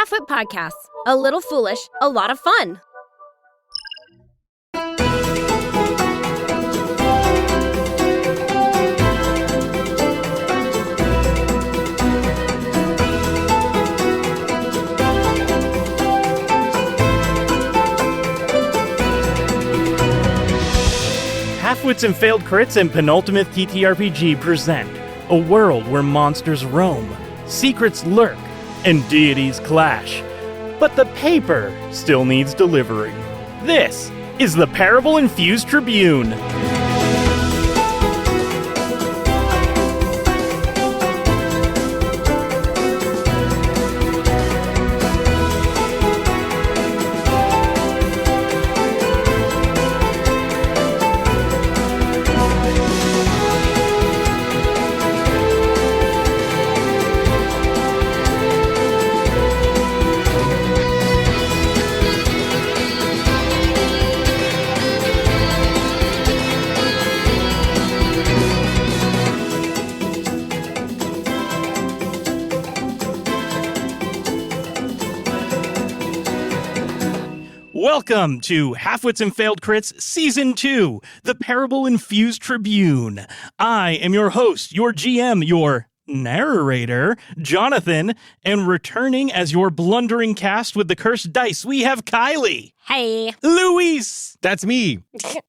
Halfwit Podcasts. A little foolish, a lot of fun. Halfwits and Failed Crits and PenultiMyth TTRPG present a world where monsters roam, secrets lurk, and deities clash. But the paper still needs delivering. This is the Parable Infused Tribune. Welcome to Halfwits and Failed Crits Season 2, the Parable Infused Tribune. I am your host, your GM, your narrator, Jonathan, and returning as your blundering cast with the cursed dice, we have Kylie. Hey. Luis. That's me.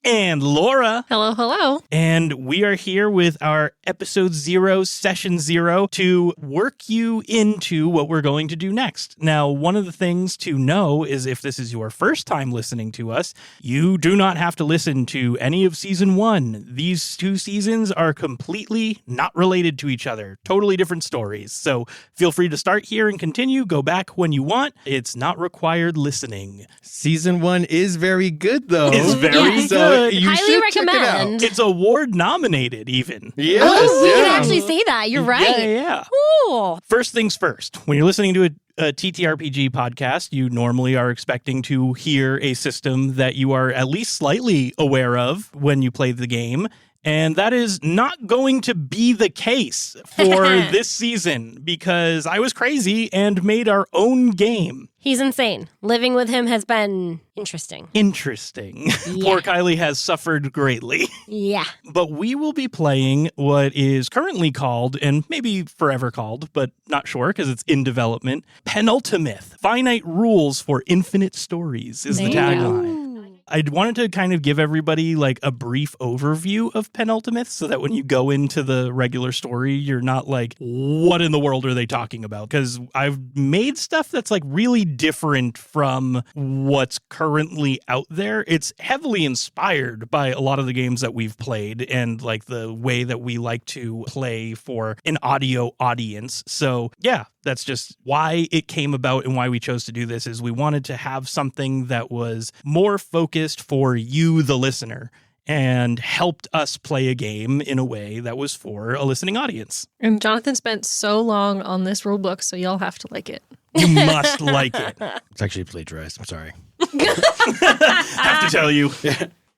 And Laura. Hello, hello. And we are here with our Episode 0, Session 0, to work you into what we're going to do next. Now, one of the things to know is if this is your first time listening to us, you do not have to listen to any of Season 1. These two seasons are completely not related to each other. Totally different stories. So feel free to start here and continue. Go back when you want. It's not required listening. Season 1 is very good, though. It's very Yes. good. You Highly should check it recommend. out. It's award nominated, even. Yes, Oh, we can yeah. actually say that. You're right. Yeah. Cool. First things first, when you're listening to a TTRPG podcast, you normally are expecting to hear a system that you are at least slightly aware of when you play the game. And that is not going to be the case for this season because I was crazy and made our own game. He's insane. Living with him has been interesting. Interesting. Yeah. Poor Kylie has suffered greatly. Yeah. But we will be playing what is currently called, and maybe forever called, but not sure because it's in development, PenultiMyth. Finite rules for infinite stories is the There you go. tagline. I wanted to kind of give everybody like a brief overview of PenultiMyth so that when you go into the regular story, you're not like, what in the world are they talking about? Because I've made stuff that's like really different from what's currently out there. It's heavily inspired by a lot of the games that we've played and like the way that we like to play for an audio audience. So yeah, that's just why it came about and why we chose to do this is we wanted to have something that was more focused for you, the listener, and helped us play a game in a way that was for a listening audience. And Jonathan spent so long on this rule book, so y'all have to like it. You must like it. It's actually plagiarized. I'm sorry. Have to tell you.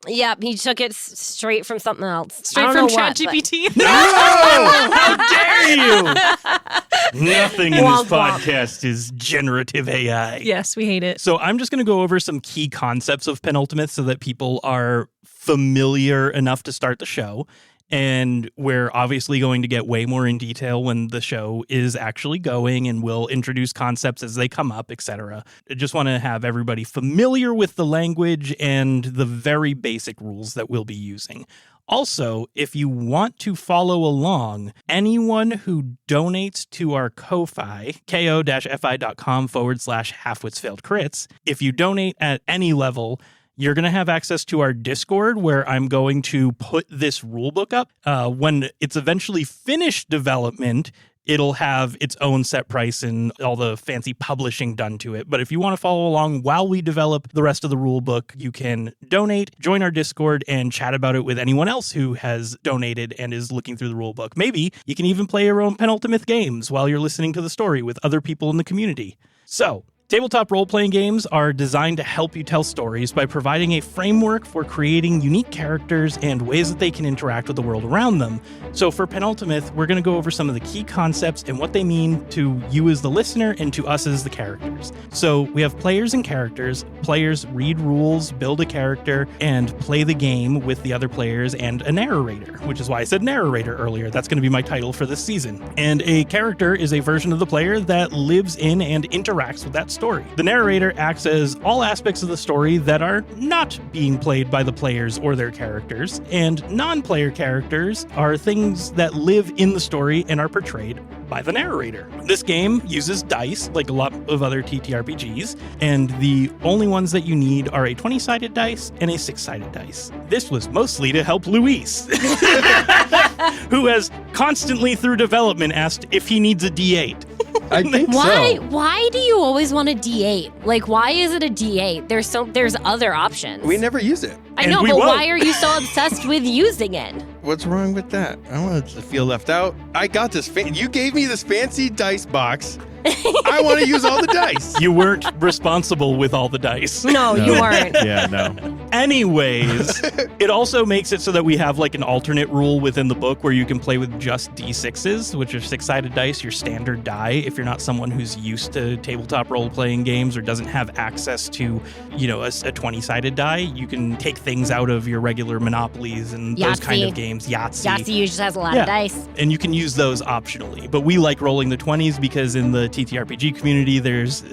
Yep, he took it straight from something else. Straight I from don't know what, but- ChatGPT. No! How dare you? Nothing in this Womp womp. podcast is generative AI. Yes, we hate it. So I'm just going to go over some key concepts of PenultiMyth so that people are familiar enough to start the show. And we're obviously going to get way more in detail when the show is actually going, and we'll introduce concepts as they come up, etc. I just want to have everybody familiar with the language and the very basic rules that we'll be using. Also, if you want to follow along, anyone who donates to our Ko-Fi, ko-fi.com/halfwitsfailedcrits, if you donate at any level, you're going to have access to our Discord where I'm going to put this rulebook up. When it's eventually finished development, it'll have its own set price and all the fancy publishing done to it. But if you want to follow along while we develop the rest of the rulebook, you can donate, join our Discord, and chat about it with anyone else who has donated and is looking through the rulebook. Maybe you can even play your own PenultiMyth games while you're listening to the story with other people in the community. So, Tabletop role-playing games are designed to help you tell stories by providing a framework for creating unique characters and ways that they can interact with the world around them. So for PenultiMyth, we're going to go over some of the key concepts and what they mean to you as the listener and to us as the characters. So we have players and characters. Players read rules, build a character, and play the game with the other players and a narrator, which is why I said narrator earlier. That's going to be my title for this season. And a character is a version of the player that lives in and interacts with that story. The narrator acts as all aspects of the story that are not being played by the players or their characters, and non-player characters are things that live in the story and are portrayed by the narrator. This game uses dice, like a lot of other TTRPGs, and the only ones that you need are a 20-sided dice and a 6-sided dice. This was mostly to help Luis, who has constantly through development asked if he needs a D8. I think Why? so. Why do you always want a D8? Like, why is it a D8? There's other options. We never use it. I and know, we but won't. why are you so obsessed with using it? What's wrong with that? I don't want to feel left out. I got this. You gave me this fancy dice box. I want to use all the dice. You weren't responsible with all the dice. No, you weren't. Yeah, no. Anyways, it also makes it so that we have like an alternate rule within the book where you can play with just D6s, which are 6-sided dice, your standard die. If you're not someone who's used to tabletop role-playing games or doesn't have access to, a 20-sided die, you can take things out of your regular Monopolies and those kind of games. Yahtzee usually has a lot of dice. And you can use those optionally. But we like rolling the 20s because in the TTRPG community,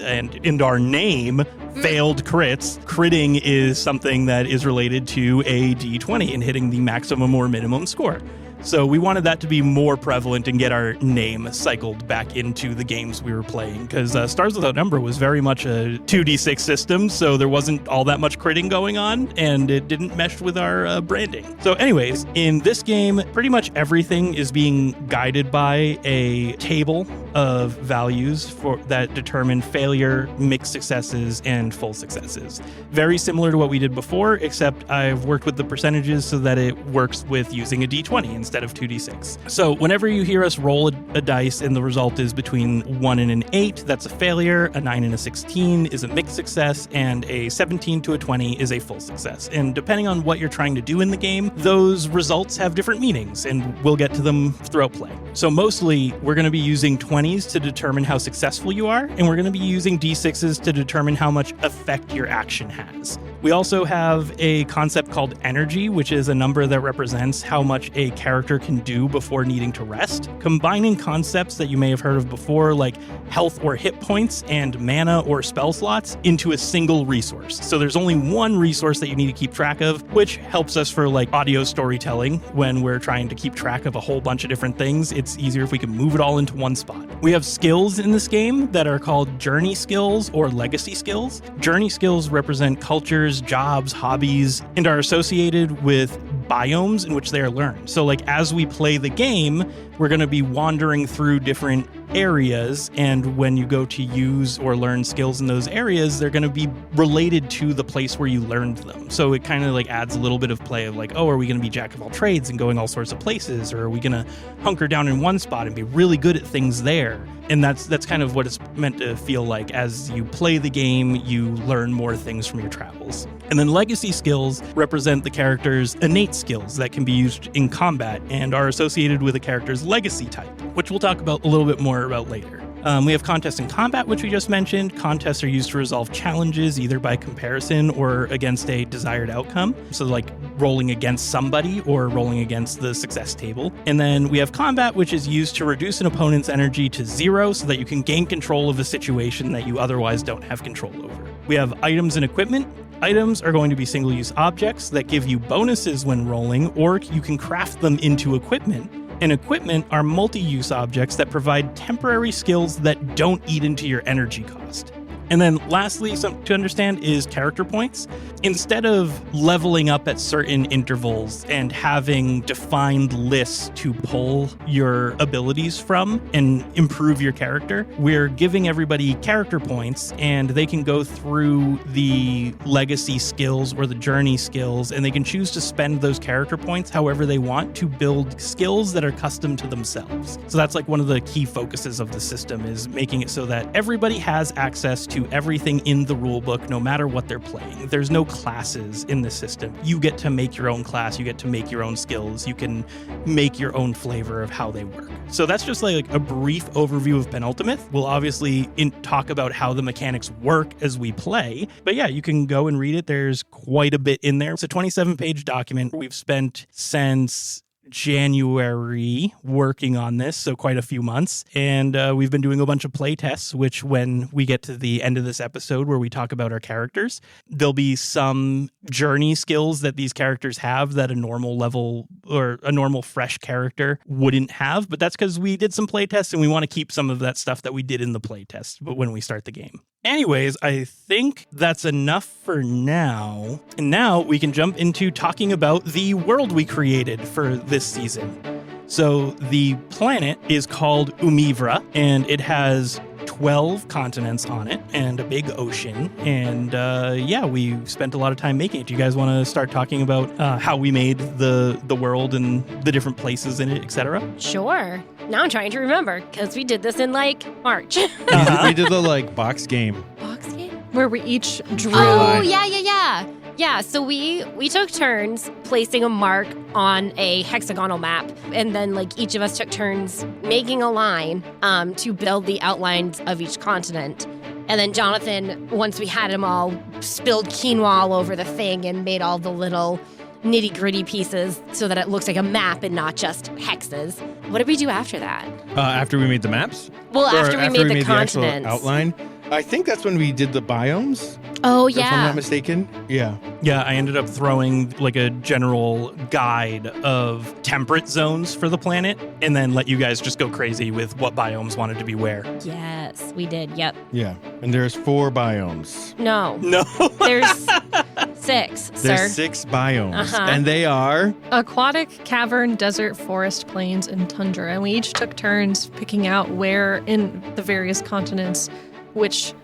and in our name, failed crits. Critting is something that is related to a D20 and hitting the maximum or minimum score. So we wanted that to be more prevalent and get our name cycled back into the games we were playing, because Stars Without Number was very much a 2d6 system, so there wasn't all that much critting going on, and it didn't mesh with our branding. So anyways, in this game, pretty much everything is being guided by a table of values that determine failure, mixed successes, and full successes. Very similar to what we did before, except I've worked with the percentages so that it works with using a d20 instead of 2d6. So whenever you hear us roll a dice and the result is between 1 and an 8, that's a failure, a 9 and a 16 is a mixed success, and a 17 to a 20 is a full success. And depending on what you're trying to do in the game, those results have different meanings, and we'll get to them throughout play. So mostly, we're going to be using 20s to determine how successful you are, and we're going to be using d6s to determine how much effect your action has. We also have a concept called energy, which is a number that represents how much a character can do before needing to rest, combining concepts that you may have heard of before, like health or hit points and mana or spell slots, into a single resource. So there's only one resource that you need to keep track of, which helps us for like audio storytelling. When we're trying to keep track of a whole bunch of different things, it's easier if we can move it all into one spot. We have skills in this game that are called journey skills or legacy skills. Journey skills represent cultures, jobs, hobbies, and are associated with biomes in which they are learned. So like as we play the game, we're going to be wandering through different areas, and when you go to use or learn skills in those areas, they're going to be related to the place where you learned them. So it kind of like adds a little bit of play of like, oh, are we going to be jack of all trades and going all sorts of places, or are we going to hunker down in one spot and be really good at things there? And that's kind of what it's meant to feel like. As you play the game, you learn more things from your travels. And then legacy skills represent the character's innate skills that can be used in combat and are associated with a character's legacy type, which we'll talk about a little bit more about later. We have contests and combat, which we just mentioned. Contests are used to resolve challenges either by comparison or against a desired outcome. So like rolling against somebody or rolling against the success table. And then we have combat, which is used to reduce an opponent's energy to 0 so that you can gain control of a situation that you otherwise don't have control over. We have items and equipment. Items are going to be single-use objects that give you bonuses when rolling, or you can craft them into equipment. And equipment are multi-use objects that provide temporary skills that don't eat into your energy cost. And then lastly, something to understand is character points. Instead of leveling up at certain intervals and having defined lists to pull your abilities from and improve your character, we're giving everybody character points, and they can go through the legacy skills or the journey skills, and they can choose to spend those character points however they want to build skills that are custom to themselves. So that's like one of the key focuses of the system, is making it so that everybody has access to everything in the rulebook, no matter what they're playing. There's no classes in the system. You get to make your own class. You get to make your own skills. You can make your own flavor of how they work. So that's just like a brief overview of PenultiMyth. We'll obviously talk about how the mechanics work as we play. But yeah, you can go and read it. There's quite a bit in there. It's a 27-page document. We've spent since January working on this, so quite a few months. And we've been doing a bunch of play tests, which when we get to the end of this episode where we talk about our characters, there'll be some journey skills that these characters have that a normal level or a normal fresh character wouldn't have. But that's because we did some play tests and we want to keep some of that stuff that we did in the play test but when we start the game. Anyways, I think that's enough for now. And now we can jump into talking about the world we created for this season. So the planet is called Umivra, and it has 12 continents on it and a big ocean. And yeah, we spent a lot of time making it. Do you guys want to start talking about how we made the world and the different places in it, etc.? Sure. Now I'm trying to remember because we did this in like March. We did the box game. Box game? Where we each drew. Oh, yeah. Yeah, so we took turns placing a mark on a hexagonal map, and then each of us took turns making a line to build the outlines of each continent. And then Jonathan, once we had him all, spilled quinoa all over the thing and made all the little nitty-gritty pieces so that it looks like a map and not just hexes. What did we do after that? After we made the maps? Well, Or after we made the actual continents. outline? I think that's when we did the biomes. Oh, If I'm yeah. not mistaken. Yeah. Yeah, I ended up throwing a general guide of temperate zones for the planet and then let you guys just go crazy with what biomes wanted to be where. Yes, we did. Yep. Yeah. And there's 4 biomes. No. No. There's 6, sir. There's 6 biomes. Uh-huh. And they are... Aquatic, cavern, desert, forest, plains, and tundra. And we each took turns picking out where in the various continents which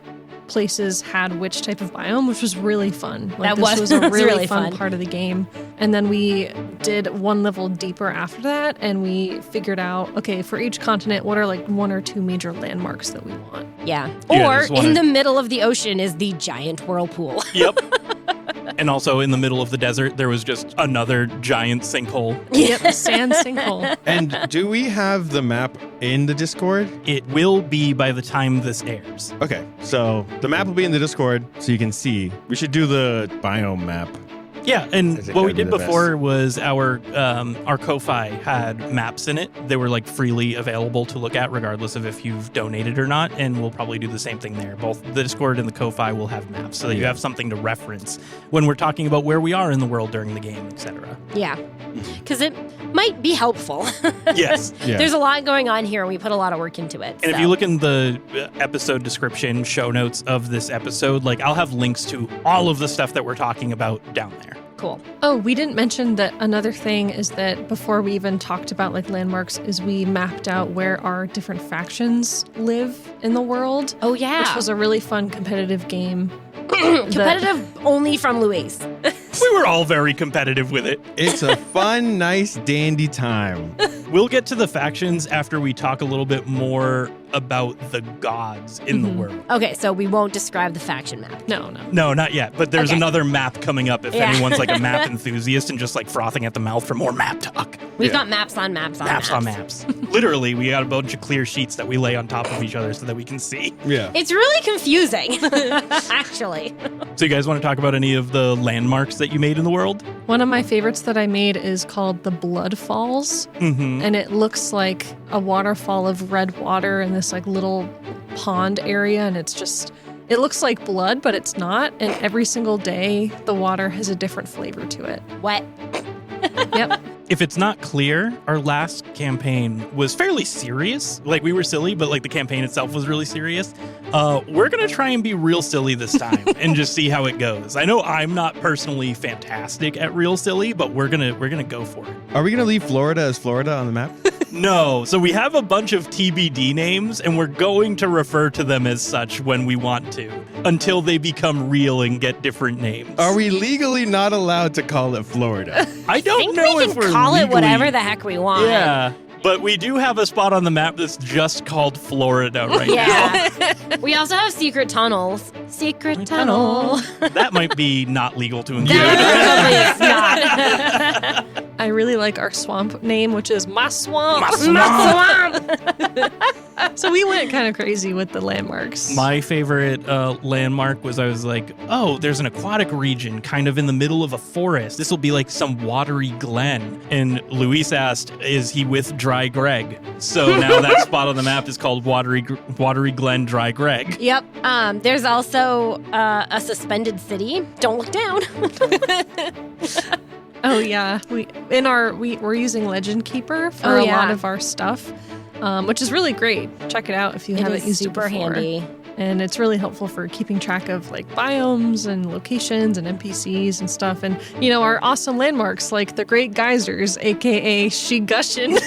places had which type of biome, which was really fun. That this was a really, really fun fun. part of the game. And then we did one level deeper after that, and we figured out, okay, for each continent, what are 1 or 2 major landmarks that we want? Yeah. Yeah, Or just wanna- in the middle of the ocean is the giant whirlpool. Yep. And also in the middle of the desert, there was just another giant sinkhole. Yep, sand sinkhole. And do we have the map in the Discord? It will be by the time this airs. Okay, so the map will be in the Discord so you can see. We should do the biome map. Yeah, and I think what we that'd be did the before was our Ko-Fi had maps in it. They were freely available to look at regardless of if you've donated or not, and we'll probably do the same thing there. Both the Discord and the Ko-Fi will have maps so that you have something to reference when we're talking about where we are in the world during the game, etc. Yeah. Because it might be helpful. Yes. Yeah. There's a lot going on here, and we put a lot of work into it. And if you look in the episode description, show notes of this episode, I'll have links to all of the stuff that we're talking about down there. Cool. Oh, we didn't mention that another thing is that before we even talked about landmarks is we mapped out where our different factions live in the world. Oh, yeah. Which was a really fun competitive game. Competitive only from Luis. We were all very competitive with it. It's a fun, nice, dandy time. We'll get to the factions after we talk a little bit more about the gods in the world. Okay, so we won't describe the faction map. No. No, not yet. But there's Okay. another map coming up if Yeah. anyone's a map enthusiast and just frothing at the mouth for more map talk. We've Yeah. got maps on maps on Maps on maps. Literally, we got a bunch of clear sheets that we lay on top of each other so that we can see. Yeah. It's really confusing, actually. So you guys want to talk about any of the landmarks that you made in the world? One of my favorites that I made is called the Blood Falls. Mm-hmm. And it looks like a waterfall of red water in this little pond area. And it's just, it looks like blood, but it's not. And every single day, the water has a different flavor to it. What? Yep. If it's not clear, our last campaign was fairly serious. We were silly, but the campaign itself was really serious. We're going to try and be real silly this time and just see how it goes. I know I'm not personally fantastic at real silly, but we're going to go for it. Are we going to leave Florida as Florida on the map? No. So we have a bunch of TBD names, and we're going to refer to them as such when we want to, until they become real and get different names. Are we legally not allowed to call it Florida? I don't think know we if can we're call it legally- whatever the heck we want. Yeah. But we do have a spot on the map that's just called Florida right now. Yeah. We also have secret tunnels. Secret tunnel. That might be not legal to include. That probably is not. I really like our swamp name, which is My Swamp. My swamp. So we went kind of crazy with the landmarks. My favorite landmark was I was like, oh, there's an aquatic region kind of in the middle of a forest. This will be like some watery glen. And Luis asked, is he with Dry Greg? So now that spot on the map is called Watery Glen Dry Greg. Yep. There's also a suspended city. Don't look down. Oh yeah, we're using Legend Keeper for a lot of our stuff, which is really great. Check it out if you haven't used it before. Super handy. And it's really helpful for keeping track of like biomes and locations and NPCs and stuff. And, you know, our awesome landmarks like the Great Geysers, aka Shigushin.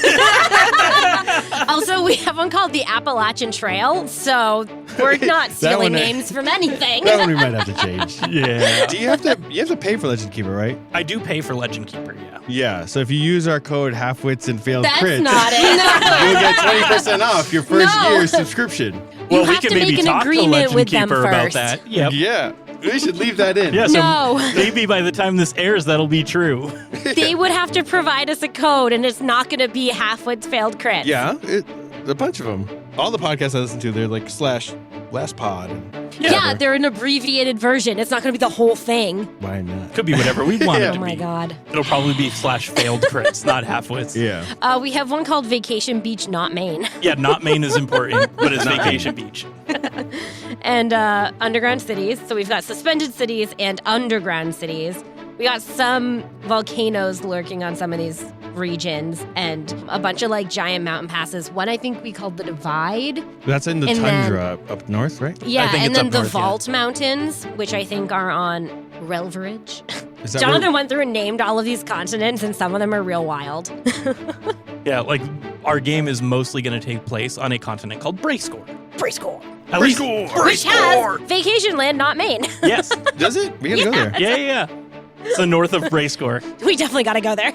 Also, we have one called the Appalachian Trail, so we're not stealing names from anything. That one we might have to change. Yeah. Do you have to pay for Legend Keeper, right? I do pay for Legend Keeper, yeah. Yeah. So if you use our code halfwits and failed That's crits, not it. you'll get 20% off your first year subscription. You Well, we have can to maybe make an talk to agreement Legend with them Keeper about first. that. Yep. Yeah. We should leave that in. Yeah, so No. maybe by the time this airs, that'll be true. They would have to provide us a code, and it's not going to be half-wits failed crits. Yeah. A bunch of them. All the podcasts I listen to, they're like /lastpod. And Yeah, they're an abbreviated version. It's not going to be the whole thing. why not? Could be whatever we want it Yeah. to Oh my be. god. It'll probably be /failed crits, not halfwits. Yeah. We have one called Vacation Beach, not Maine. Yeah, not Maine is important, but it's Vacation Beach. And underground cities. So we've got suspended cities and underground cities. We got some volcanoes lurking on some of these regions and a bunch of like giant mountain passes. One I think we called the Divide. That's in the And then- tundra up north, right? Yeah, think and it's then up the north, yeah. Vault Mountains, which I think are on Relveridge. Is that Jonathan where- went through and named all of these continents, and some of them are real wild. Yeah, like our game is mostly going to take place on a continent called Brayscore. Brayscore. At least Which has vacation land, not Maine. Yes. Does it? We gotta go there. Yeah. So north of Brayscore. We definitely got to go there.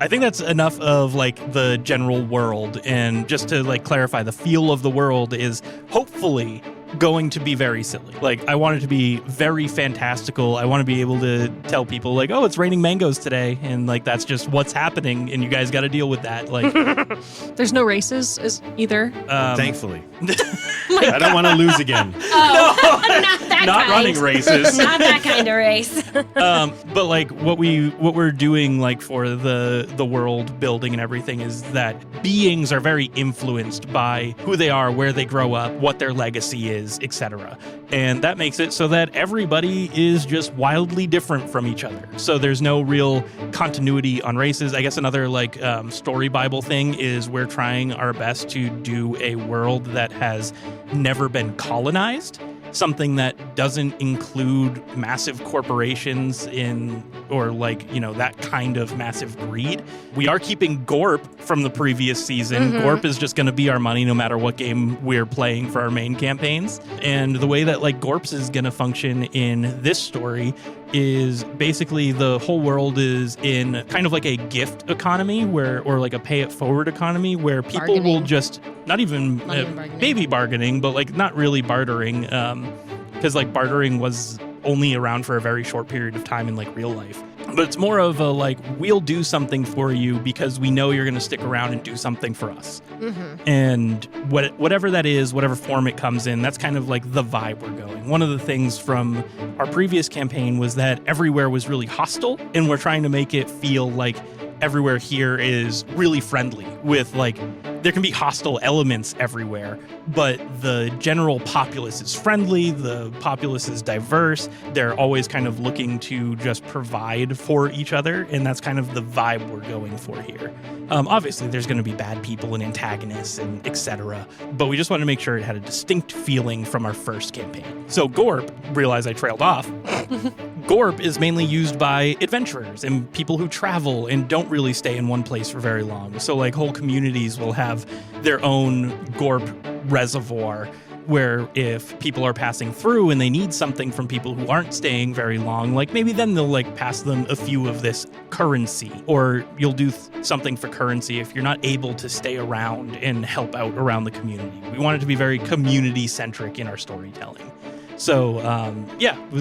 I think that's enough of like the general world, and just to like clarify, the feel of the world is hopefully going to be very silly. Like I want it to be very fantastical. I want to be able to tell people like, oh, it's raining mangoes today, and like that's just what's happening, and you guys got to deal with that. Like There's no races either. Thankfully. I don't want to lose again. Oh, not that not kind. running races. Not that kind of race. But like what we're doing like for the world building and everything is that beings are very influenced by who they are, where they grow up, what their legacy is, etc. And that makes it so that everybody is just wildly different from each other. So there's no real continuity on races. I guess another like story Bible thing is we're trying our best to do a world that has never been colonized. Something that doesn't include massive corporations or like, you know, that kind of massive greed. We are keeping Gorp from the previous season. Mm-hmm. Gorp is just going to be our money no matter what game we're playing for our main campaigns. And the way that like Gorps is going to function in this story is basically the whole world is in kind of like a gift economy or like a pay it forward economy where people will just not even bargaining. maybe bargaining, but like not really bartering, because like bartering was only around for a very short period of time in like real life. But it's more of a like, we'll do something for you because we know you're going to stick around and do something for us. Mm-hmm. And whatever that is, whatever form it comes in, that's kind of like the vibe we're going. One of the things from our previous campaign was that everywhere was really hostile, and we're trying to make it feel like everywhere here is really friendly with like, there can be hostile elements everywhere, but the general populace is friendly, the populace is diverse, they're always kind of looking to just provide for each other, and that's kind of the vibe we're going for here. Obviously, there's going to be bad people and antagonists and etc., but we just wanted to make sure it had a distinct feeling from our first campaign. So Gorp, realize I trailed off, Gorp is mainly used by adventurers and people who travel and don't really stay in one place for very long. So like whole communities will have their own Gorp reservoir where if people are passing through and they need something from people who aren't staying very long, like maybe then they'll like pass them a few of this currency, or you'll do something for currency if you're not able to stay around and help out around the community. We want it to be very community-centric in our storytelling. So,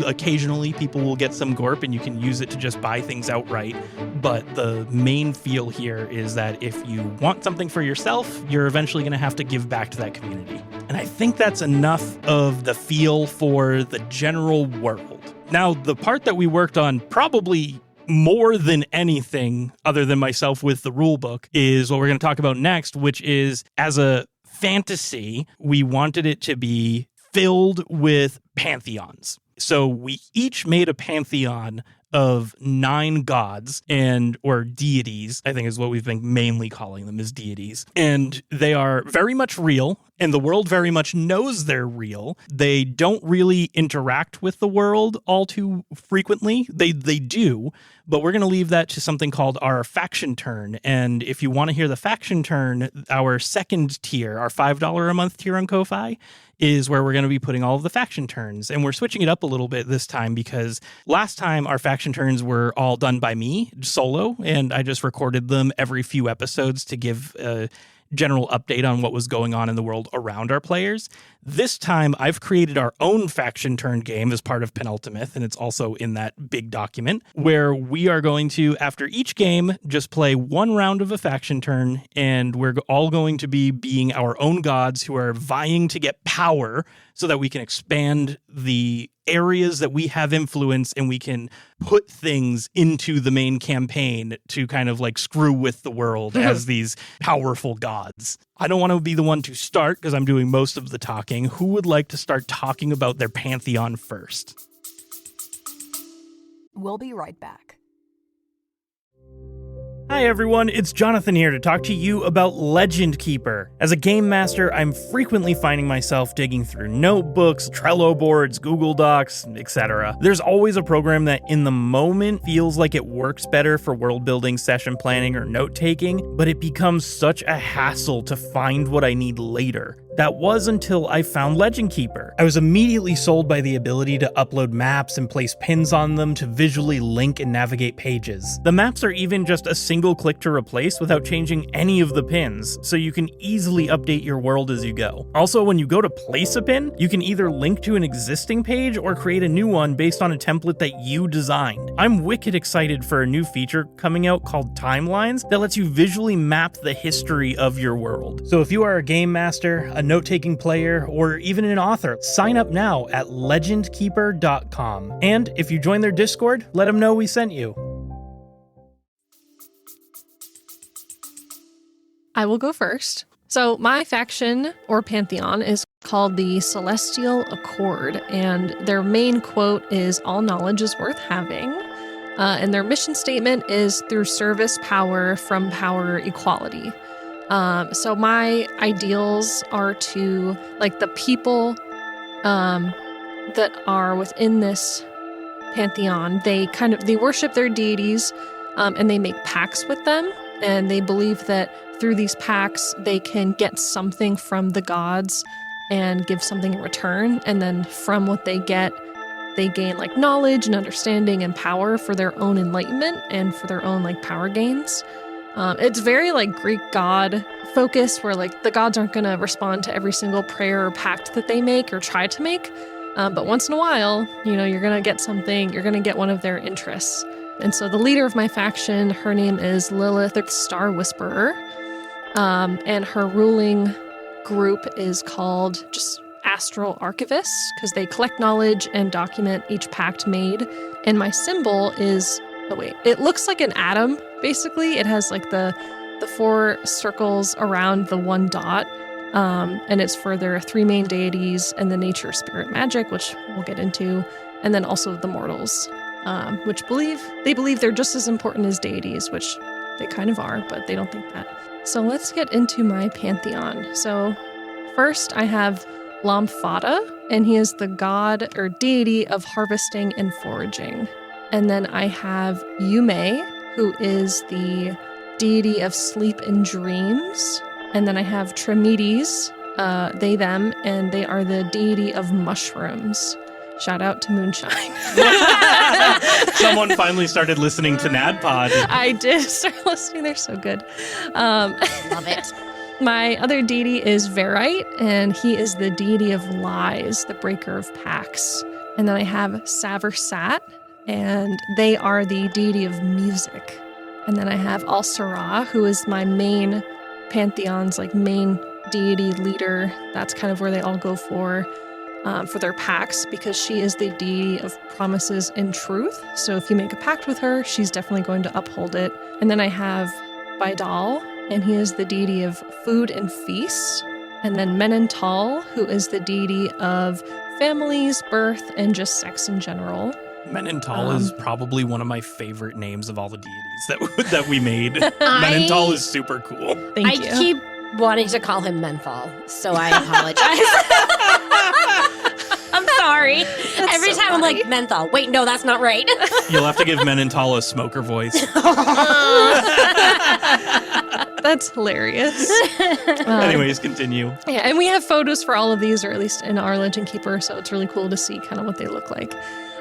occasionally people will get some gorp and you can use it to just buy things outright. But the main feel here is that if you want something for yourself, you're eventually going to have to give back to that community. And I think that's enough of the feel for the general world. Now, the part that we worked on probably more than anything other than myself with the rulebook is what we're going to talk about next, which is as a fantasy, we wanted it to be filled with pantheons. So we each made a pantheon of 9 gods or deities, I think is what we've been mainly calling them, is deities. And they are very much real, and the world very much knows they're real. They don't really interact with the world all too frequently. They do, but we're going to leave that to something called our faction turn. And if you want to hear the faction turn, our second tier, our $5 a month tier on Ko-Fi, is where we're going to be putting all of the faction turns. And we're switching it up a little bit this time because last time our faction turns were all done by me solo, and I just recorded them every few episodes to give a general update on what was going on in the world around our players. This time, I've created our own faction turn game as part of PenultiMyth, and it's also in that big document, where we are going to, after each game, just play one round of a faction turn, and we're all going to be being our own gods who are vying to get power so that we can expand the areas that we have influence and we can put things into the main campaign to kind of like screw with the world as these powerful gods. I don't want to be the one to start because I'm doing most of the talking. Who would like to start talking about their pantheon first? We'll be right back. Hi everyone, it's Jonathan here to talk to you about Legend Keeper. As a game master, I'm frequently finding myself digging through notebooks, Trello boards, Google Docs, etc. There's always a program that in the moment feels like it works better for world building, session planning, or note taking, but it becomes such a hassle to find what I need later. That was until I found Legend Keeper. I was immediately sold by the ability to upload maps and place pins on them to visually link and navigate pages. The maps are even just a single click to replace without changing any of the pins, so you can easily update your world as you go. Also, when you go to place a pin, you can either link to an existing page or create a new one based on a template that you designed. I'm wicked excited for a new feature coming out called Timelines that lets you visually map the history of your world. So if you are a game master, a note-taking player, or even an author, sign up now at legendkeeper.com. And if you join their Discord, let them know we sent you. I will go first. So my faction, or pantheon, is called the Celestial Accord, and their main quote is, "All knowledge is worth having." And their mission statement is, "Through service, power, from power, equality." So my ideals are to, like, the people that are within this pantheon, they worship their deities, and they make pacts with them, and they believe that through these pacts they can get something from the gods and give something in return, and then from what they get, they gain like knowledge and understanding and power for their own enlightenment and for their own like power gains. It's very like Greek god focused, where like the gods aren't going to respond to every single prayer or pact that they make or try to make. But once in a while, you're going to get something, you're going to get one of their interests. And so the leader of my faction, her name is Lilith, the Star Whisperer. And her ruling group is called just Astral Archivists, because they collect knowledge and document each pact made. And my symbol is, it looks like an atom, basically. It has like the 4 circles around the 1 dot. And it's for their 3 main deities and the nature, spirit, magic, which we'll get into. And then also the mortals, which they believe they're just as important as deities, which they kind of are, but they don't think that. So let's get into my pantheon. So first I have Lamfada, and he is the god or deity of harvesting and foraging. And then I have Yume, who is the deity of sleep and dreams. And then I have Tremides, they, them, and they are the deity of mushrooms. Shout out to Moonshine. Someone finally started listening to NADPod. I did start listening. They're so good. Love it. My other deity is Verite, and he is the deity of lies, the breaker of pacts. And then I have Saversat, and they are the deity of music. And then I have Al-Sara, who is my main Pantheon's main deity leader. That's kind of where they all go for their pacts, because she is the deity of promises and truth. So if you make a pact with her, she's definitely going to uphold it. And then I have Baidal, and he is the deity of food and feasts. And then Menental, who is the deity of families, birth, and just sex in general. Menental is probably one of my favorite names of all the deities that we made. Menental is super cool. Thank you. I keep wanting to call him Menthol, so I apologize. I'm sorry. Every so time I'm funny. like, Menthol. Wait, no, that's not right. You'll have to give Menental a smoker voice. That's hilarious. Anyways, continue. Yeah, and we have photos for all of these, or at least in our Legend Keeper, so it's really cool to see kind of what they look like.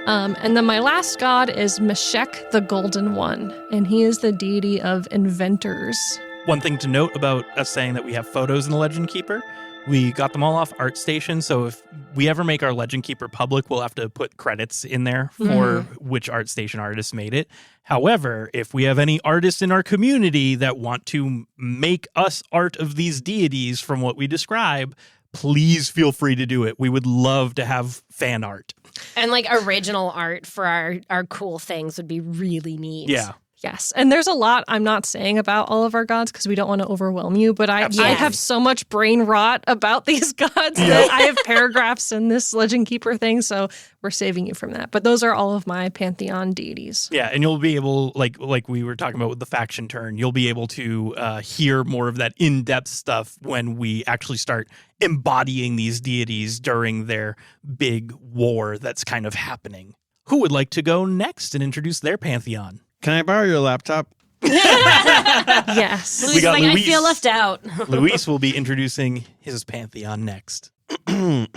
And then my last god is Meshek, the Golden One, and he is the deity of inventors. One thing to note about us saying that we have photos in the Legend Keeper, we got them all off ArtStation, so if we ever make our Legend Keeper public, we'll have to put credits in there for which ArtStation artist made it. However, if we have any artists in our community that want to make us art of these deities from what we describe, please feel free to do it. We would love to have fan art. And original art for our cool things would be really neat. Yeah. Yes, and there's a lot I'm not saying about all of our gods because we don't want to overwhelm you, but I have so much brain rot about these gods that I have paragraphs in this Legend Keeper thing, so we're saving you from that. But those are all of my Pantheon deities. Yeah, and you'll be able, like we were talking about with the faction turn, you'll be able to hear more of that in-depth stuff when we actually start embodying these deities during their big war that's kind of happening. Who would like to go next and introduce their Pantheon? Can I borrow your laptop? Yes. Luis is got like, I Luis. feel left out. Luis will be introducing his Pantheon next. Oh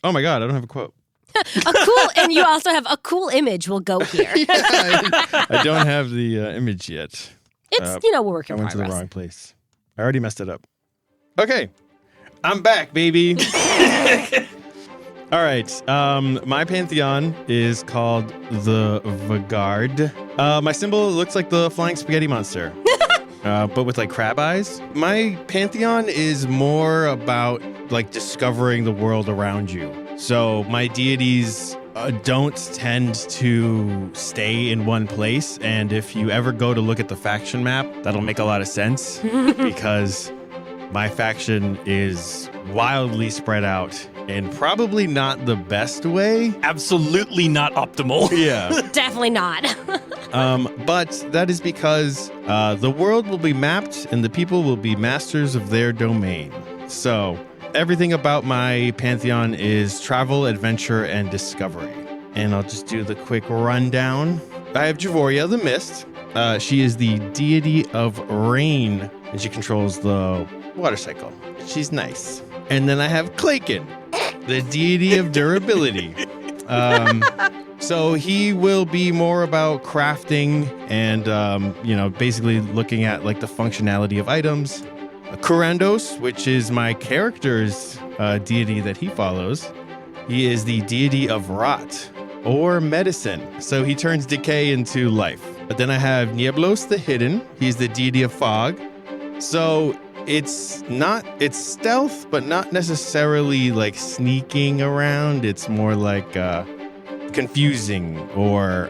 my God, I don't have a quote. And you also have a cool image will go here. I don't have the image yet. It's, work I in went to the progress. wrong place. I already messed it up. Okay. I'm back, baby. All right. My Pantheon is called the Vagard. My symbol looks like the flying spaghetti monster, but with crab eyes. My Pantheon is more about discovering the world around you. So my deities don't tend to stay in one place. And if you ever go to look at the faction map, that'll make a lot of sense because my faction is wildly spread out in probably not the best way. Absolutely not optimal. Yeah. Definitely not. But that is because the world will be mapped and the people will be masters of their domain. So everything about my Pantheon is travel, adventure, and discovery. And I'll just do the quick rundown. I have Javoria the Mist. She is the deity of rain, and she controls the water cycle. She's nice. And then I have Klaken, the deity of durability. So he will be more about crafting and, basically looking at the functionality of items. Kurandos, which is my character's deity that he follows. He is the deity of rot or medicine. So he turns decay into life. But then I have Nieblos the Hidden. He's the deity of fog. So it's stealth, but not necessarily sneaking around. It's more confusing or,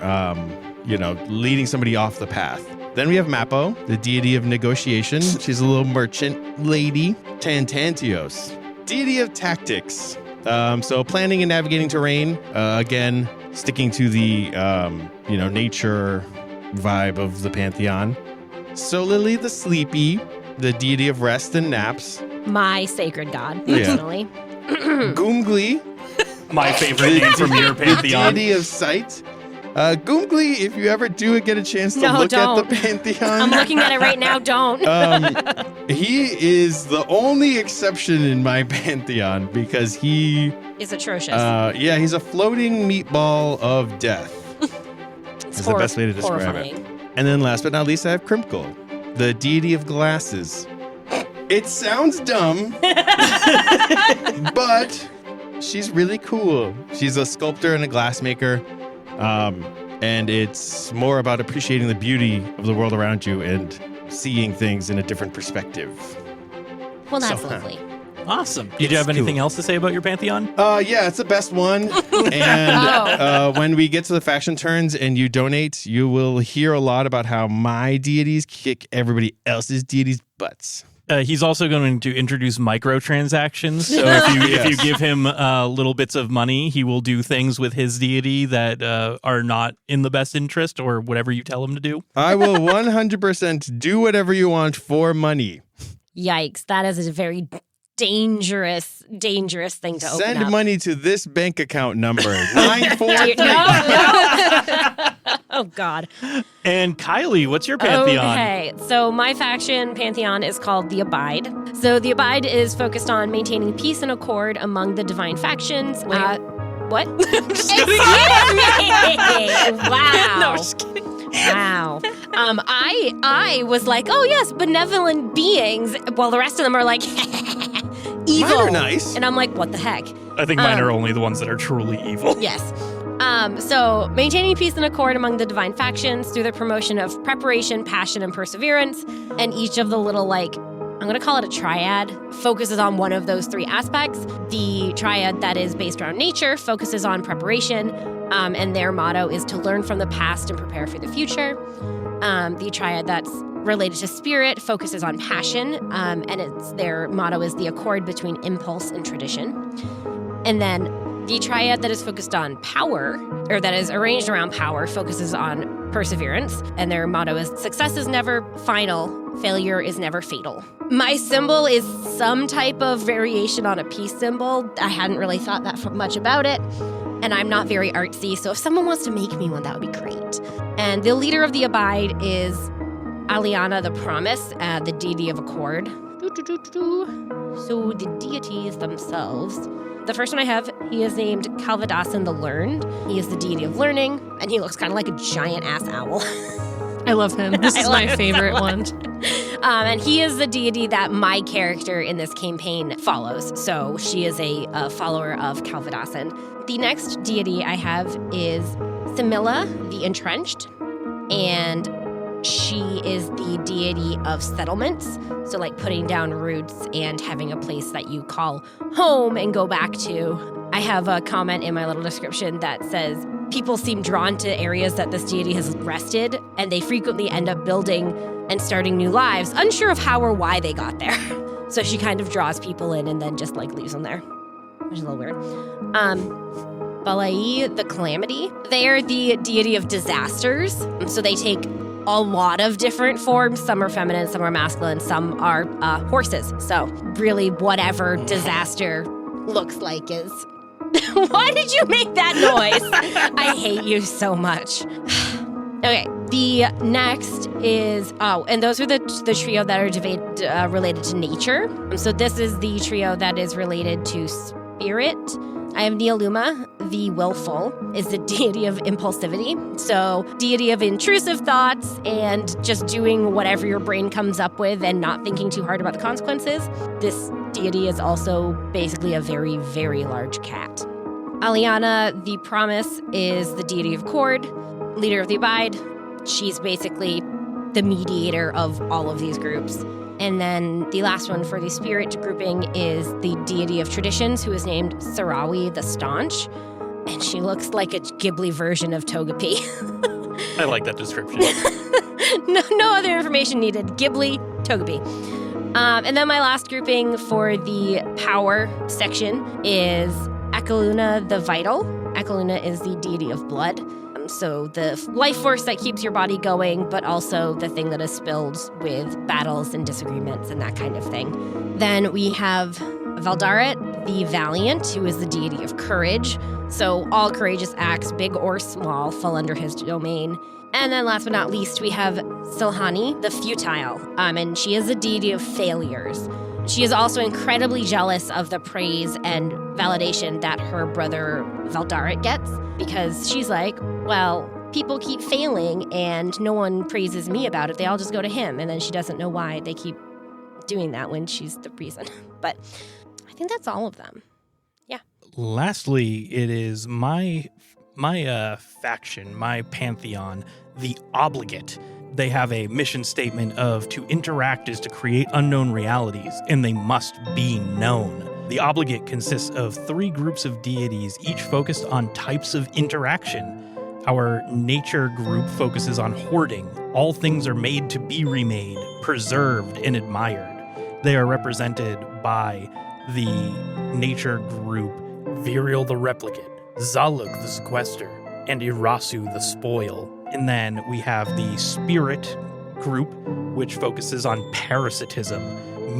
leading somebody off the path. Then we have Mappo, the deity of negotiation. She's a little merchant lady. Tantantios, deity of tactics. So planning and navigating terrain. Again, sticking to the, nature vibe of the Pantheon. Solili the Sleepy, the deity of rest and naps. My sacred god, Yeah. personally. Goomgli, My favorite name from your the Pantheon. deity of sight. Goomgly, if you ever do get a chance to look don't. at the Pantheon. I'm looking at it right now. Don't. He is the only exception in my Pantheon because he It's atrocious. yeah, he's a floating meatball of death. Is the best way to describe horrifying. it. And then last but not least, I have Krimkul, the deity of glasses. It sounds dumb, but she's really cool. She's a sculptor and a glassmaker. And it's more about appreciating the beauty of the world around you and seeing things in a different perspective. Well, that's So, lovely. Awesome. Did you have anything else to say about your Pantheon? Yeah, it's the best one. And when we get to the faction turns and you donate, you will hear a lot about how my deities kick everybody else's deities' butts. He's also going to introduce microtransactions. So if you give him little bits of money, he will do things with his deity that are not in the best interest or whatever you tell him to do. I will 100% do whatever you want for money. Yikes. That is a very dangerous thing to open Send up. money to this bank account number, 943. No. Oh, God. And Kylie, what's your Pantheon? Okay, so my faction Pantheon is called the Abide. So the Abide is focused on maintaining peace and accord among the divine factions. What? Excuse me! Wow. No, I'm just kidding. Wow. I was like, oh yes, benevolent beings, while the rest of them are like evil. Mine are nice. And I'm like, what the heck? I think mine are only the ones that are truly evil. Yes. So maintaining peace and accord among the divine factions through the promotion of preparation, passion, and perseverance. And each of the little, like, I'm going to call it a triad, focuses on one of those three aspects. The triad that is based around nature focuses on preparation, and their motto is to learn from the past and prepare for the future. The triad that's related to spirit focuses on passion, and their motto is the accord between impulse and tradition. And then the triad that is focused on power, or that is arranged around power, focuses on perseverance, and their motto is success is never final, failure is never fatal. My symbol is some type of variation on a peace symbol. I hadn't really thought that much about it, and I'm not very artsy, so if someone wants to make me one, that would be great. And the leader of the Abide is Aliana the Promise, the deity of accord. So the deities themselves. The first one I have, he is named Calvadasan the Learned. He is the deity of learning, and he looks kind of like a giant-ass owl. I love him. This is my favorite one. And he is the deity that my character in this campaign follows. So she is a follower of Calvadasan. The next deity I have is Similla, the Entrenched, and she is the deity of settlements. So like putting down roots and having a place that you call home and go back to. I have a comment in my little description that says, people seem drawn to areas that this deity has rested, and they frequently end up building and starting new lives, unsure of how or why they got there. So she kind of draws people in and then just like leaves them there, which is a little weird. Balai, the Calamity. They are the deity of disasters. So they take a lot of different forms. Some are feminine, some are masculine, some are horses. So really whatever disaster looks like is... Why did you make that noise? I hate you so much. Okay, the next is... Oh, and those are the trio that are related to nature. So this is the trio that is related to spirit. I have Neoluma, the Willful, is the deity of impulsivity. So deity of intrusive thoughts and just doing whatever your brain comes up with and not thinking too hard about the consequences. This deity is also basically a very, very large cat. Aliana, the Promise, is the deity of accord, leader of the Abide. She's basically the mediator of all of these groups. And then the last one for the spirit grouping is the deity of traditions, who is named Sarawi the Staunch. And she looks like a Ghibli version of Togepi. I like that description. No other information needed. Ghibli, Togepi. And then my last grouping for the power section is Akaluna the Vital. Akaluna is the deity of blood. So the life force that keeps your body going, but also the thing that is spilled with battles and disagreements and that kind of thing. Then we have Valdaret, the Valiant, who is the deity of courage. So all courageous acts, big or small, fall under his domain. And then last but not least, we have Silhani, the Futile, and she is a deity of failures. She is also incredibly jealous of the praise and validation that her brother Valdarit gets, because she's like, well, people keep failing and no one praises me about it. They all just go to him. And then she doesn't know why they keep doing that when she's the reason. But I think that's all of them. Yeah. Lastly, it is my faction, my Pantheon, the Obligate. They have a mission statement of to interact is to create unknown realities, and they must be known. The Obligate consists of 3 groups of deities, each focused on types of interaction. Our nature group focuses on hoarding. All things are made to be remade, preserved, and admired. They are represented by the nature group Virial the Replicant, Zaluk the Sequester, and Irasu the Spoil. And then we have the spirit group, which focuses on parasitism,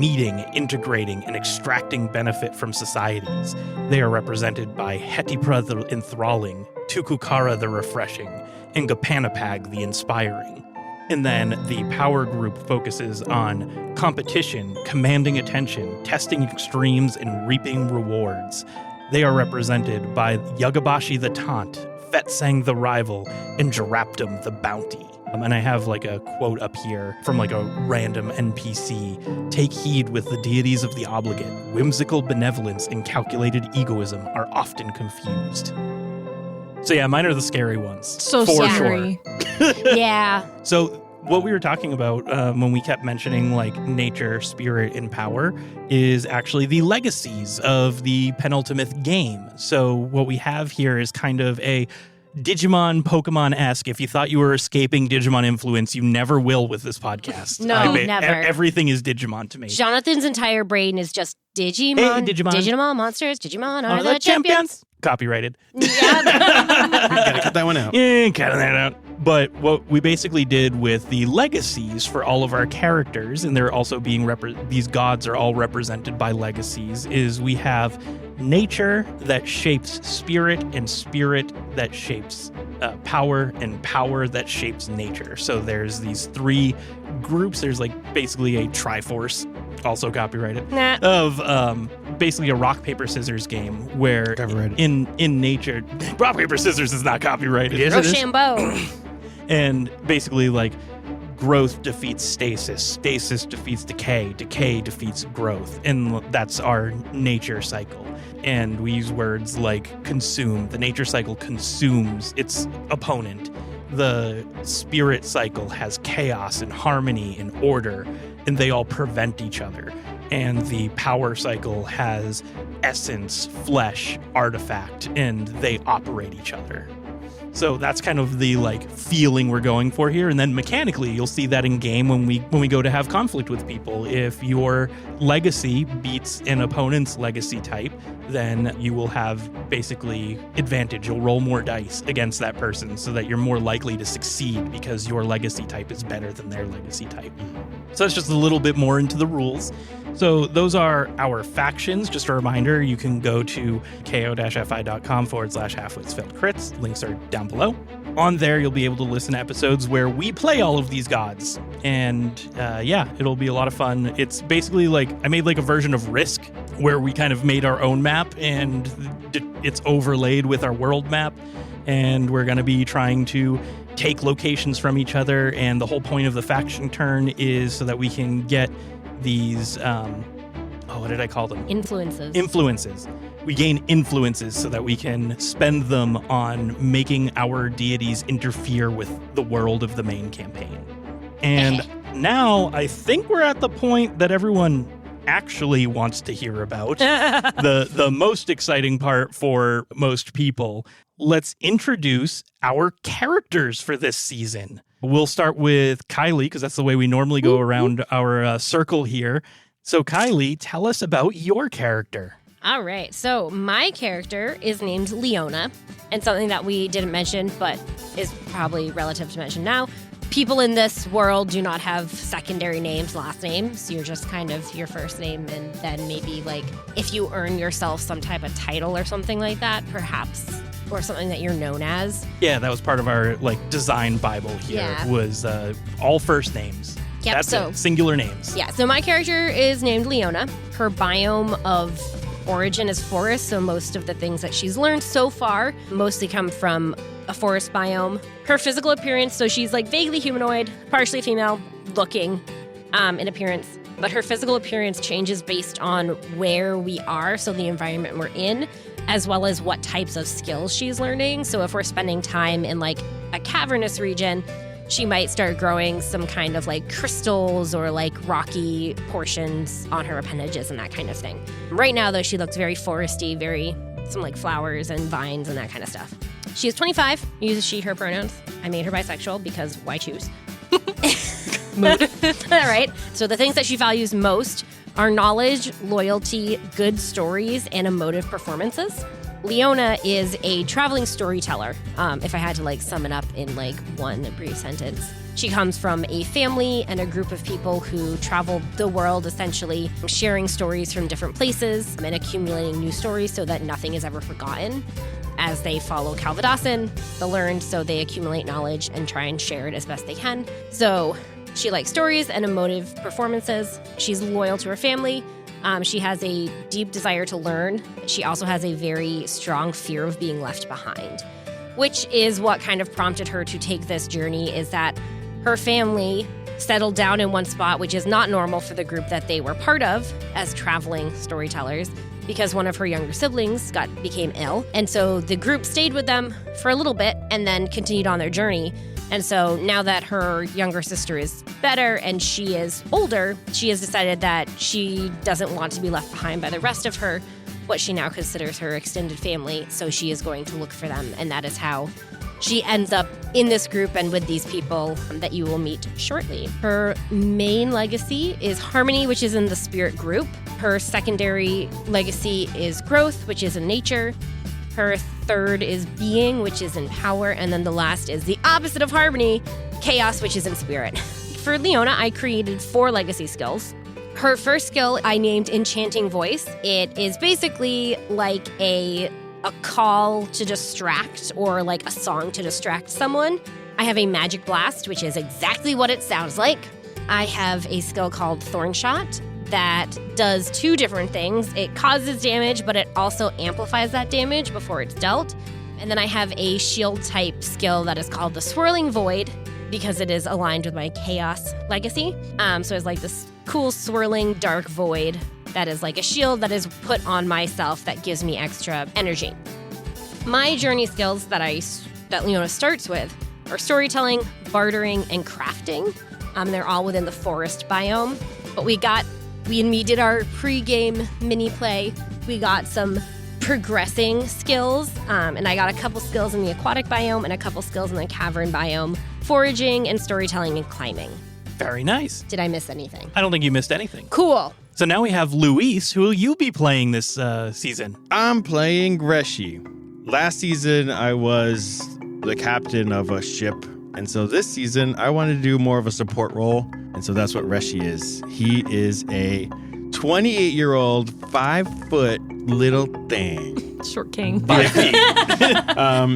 meeting, integrating, and extracting benefit from societies. They are represented by Hetipra the Enthralling, Tukukara the Refreshing, and Gapanapag the Inspiring. And then the power group focuses on competition, commanding attention, testing extremes, and reaping rewards. They are represented by Yagabashi the Taunt, Fetsang the Rival, and Jaraptum the Bounty. And I have like a quote up here from like a random NPC. Take heed with the deities of the Obligate. Whimsical benevolence and calculated egoism are often confused. So yeah, mine are the scary ones. So for scary. Sure. Yeah. So what we were talking about when we kept mentioning like nature, spirit, and power is actually the legacies of the PenultiMyth game. So what we have here is kind of a Digimon, Pokemon-esque. If you thought you were escaping Digimon influence, you never will with this podcast. No, never. Everything is Digimon to me. Jonathan's entire brain is just Digimon. Hey, Digimon. Digimon monsters. Digimon are the champions. Copyrighted. Yeah. Gotta cut that one out. Yeah, cutting that out. But what we basically did with the legacies for all of our characters, and they're also being these gods are all represented by legacies, is we have nature that shapes spirit, and spirit that shapes power, and power that shapes nature. So there's these 3 groups. There's like basically a Triforce, also copyrighted, Nah. of basically a rock, paper, scissors game where in nature, rock, paper, scissors is not copyrighted. Yes, it is. Rochambeau. And basically, like, growth defeats stasis, stasis defeats decay, decay defeats growth, and that's our nature cycle. And we use words like consume. The nature cycle consumes its opponent. The spirit cycle has chaos and harmony and order, and they all prevent each other. And the power cycle has essence, flesh, artifact, and they operate each other. So that's kind of the like feeling we're going for here. And then mechanically, you'll see that in game when we go to have conflict with people. If your legacy beats an opponent's legacy type, then you will have basically advantage. You'll roll more dice against that person so that you're more likely to succeed because your legacy type is better than their legacy type. So that's just a little bit more into the rules. So those are our factions. Just a reminder, you can go to ko-fi.com/halfwitsfeldcrits. Links are down below. On there, you'll be able to listen to episodes where we play all of these gods. And yeah, it'll be a lot of fun. It's basically like, I made like a version of Risk where we kind of made our own map and it's overlaid with our world map. And we're going to be trying to take locations from each other. And the whole point of the faction turn is so that we can get these, what did I call them? Influences. We gain influences so that we can spend them on making our deities interfere with the world of the main campaign. And now I think we're at the point that everyone actually wants to hear about. The most exciting part for most people. Let's introduce our characters for this season. We'll start with Kylie, because that's the way we normally go around our circle here. So Kylie, tell us about your character. All right. So my character is named Leona, and something that we didn't mention, but is probably relative to mention now. People in this world do not have secondary names, last names. You're just kind of your first name, and then maybe like if you earn yourself some type of title or something like that, perhaps, or something that you're known as. Yeah, that was part of our like design Bible here. Yeah. Was all first names. Yep, That's so it. Singular names. Yeah, so my character is named Leona. Her biome of origin is forest, so most of the things that she's learned so far mostly come from a forest biome. Her physical appearance, so she's like vaguely humanoid, partially female looking in appearance, but her physical appearance changes based on where we are, so the environment we're in, as well as what types of skills she's learning. So if we're spending time in like a cavernous region, she might start growing some kind of like crystals or like rocky portions on her appendages and that kind of thing. Right now, though, she looks very foresty, very some like flowers and vines and that kind of stuff. She is 25, uses she, her pronouns. I made her bisexual because why choose? Mood. All right. So the things that she values most are knowledge, loyalty, good stories, and emotive performances. Leona is a traveling storyteller, if I had to like sum it up in like one brief sentence. She comes from a family and a group of people who travel the world essentially sharing stories from different places and accumulating new stories so that nothing is ever forgotten. As they follow Calvadossin, the learned, so they accumulate knowledge and try and share it as best they can. So she likes stories and emotive performances. She's loyal to her family. She has a deep desire to learn. She also has a very strong fear of being left behind, which is what kind of prompted her to take this journey, is that her family settled down in one spot, which is not normal for the group that they were part of as traveling storytellers, because one of her younger siblings became ill. And so the group stayed with them for a little bit and then continued on their journey. And so now that her younger sister is better and she is older, she has decided that she doesn't want to be left behind by the rest of her, what she now considers her extended family. So she is going to look for them. And that is how she ends up in this group and with these people that you will meet shortly. Her main legacy is Harmony, which is in the spirit group. Her secondary legacy is Growth, which is in nature. Her third is Being, which is in power. And then the last is the opposite of Harmony, Chaos, which is in spirit. For Leona, I created 4 legacy skills. Her first skill I named Enchanting Voice. It is basically like a call to distract or like a song to distract someone. I have a Magic Blast, which is exactly what it sounds like. I have a skill called Thorn Shot that does 2 different things. It causes damage, but it also amplifies that damage before it's dealt. And then I have a shield type skill that is called the Swirling Void because it is aligned with my Chaos legacy. So it's like this cool swirling dark void that is like a shield that is put on myself that gives me extra energy. My journey skills that Leona starts with are storytelling, bartering, and crafting. They're all within the forest biome. But we did our pre-game mini play. We got some progressing skills, and I got a couple skills in the aquatic biome and a couple skills in the cavern biome, foraging and storytelling and climbing. Very nice. Did I miss anything? I don't think you missed anything. Cool. So now we have Luis. Who will you be playing this season? I'm playing Reshi. Last season, I was the captain of a ship. And so this season, I wanted to do more of a support role. And so that's what Reshi is. He is a 28-year-old, 5-foot little thing. Short king.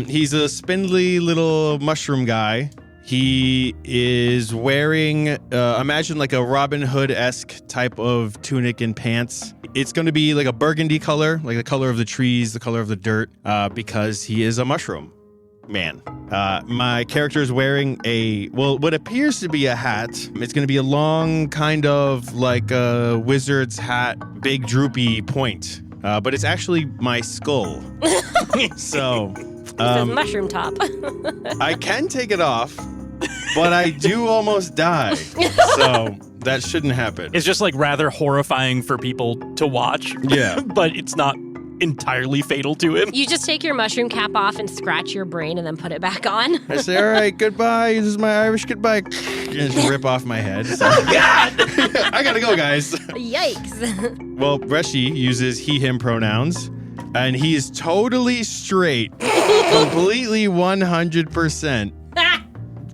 He's a spindly little mushroom guy. He is wearing, imagine like a Robin Hood-esque type of tunic and pants. It's going to be like a burgundy color, like the color of the trees, the color of the dirt, because he is a mushroom man. My character is wearing what appears to be a hat. It's going to be a long kind of like a wizard's hat, big droopy point. But it's actually my skull. So It says mushroom top. I can take it off, but I do almost die. So that shouldn't happen. It's just like rather horrifying for people to watch. Yeah. But it's not entirely fatal to him. You just take your mushroom cap off and scratch your brain and then put it back on. I say, all right, goodbye. This is my Irish goodbye. And just rip off my head. So. Oh, God! I gotta go, guys. Yikes. Well, Reshi uses he, him pronouns, and he is totally straight. Completely 100%.